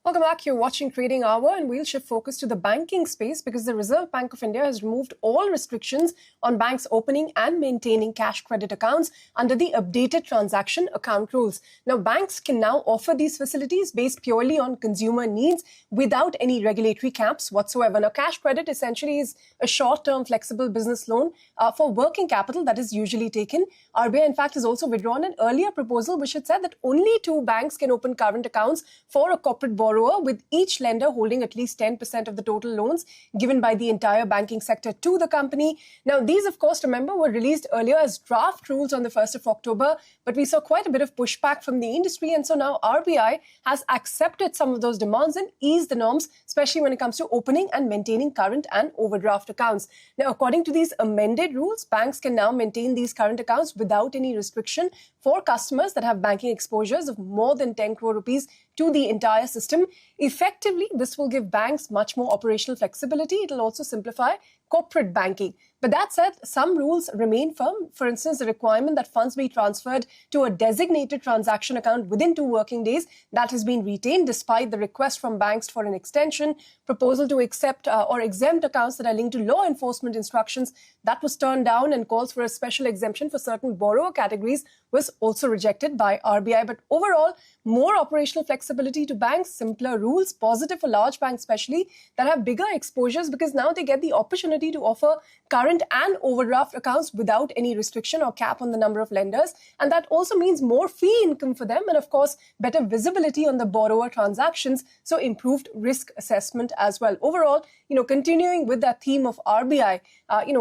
Welcome back. You're watching Trading Hour, and we'll shift focus to the banking space because the Reserve Bank of India has removed all restrictions on banks opening and maintaining cash credit accounts under the updated transaction account rules. Now, banks can now offer these facilities based purely on consumer needs without any regulatory caps whatsoever. Now, cash credit essentially is a short-term flexible business loan for working capital that is usually taken. RBI, in fact, has also withdrawn an earlier proposal which had said that only 2 banks can open current accounts for a corporate borrower, with each lender holding at least 10% of the total loans given by the entire banking sector to the company. Now, these, of course, remember, were released earlier as draft rules on the 1st of October, but we saw quite a bit of pushback from the industry, and so now RBI has accepted some of those demands and eased the norms, especially when it comes to opening and maintaining current and overdraft accounts. Now, according to these amended rules, banks can now maintain these current accounts without any restriction for customers that have banking exposures of more than 10 crore rupees to the entire system. Effectively, this will give banks much more operational flexibility. It will also simplify corporate banking. But that said, some rules remain firm. For instance, the requirement that funds be transferred to a designated transaction account within 2 working days, that has been retained despite the request from banks for an extension. Proposal to accept or exempt accounts that are linked to law enforcement instructions, that was turned down, and calls for a special exemption for certain borrower categories was also rejected by RBI. But overall, more operational flexibility to banks, simpler rules, positive for large banks especially that have bigger exposures, because now they get the opportunity to offer current and overdraft accounts without any restriction or cap on the number of lenders. And that also means more fee income for them and, of course, better visibility on the borrower transactions, so improved risk assessment as well. Overall, continuing with that theme of RBI,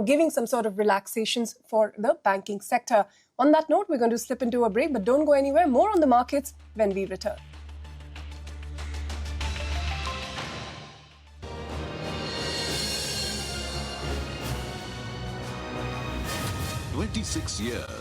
giving some sort of relaxations for the banking sector. On that note, we're going to slip into a break, but don't go anywhere. More on the markets when we return. 26 years.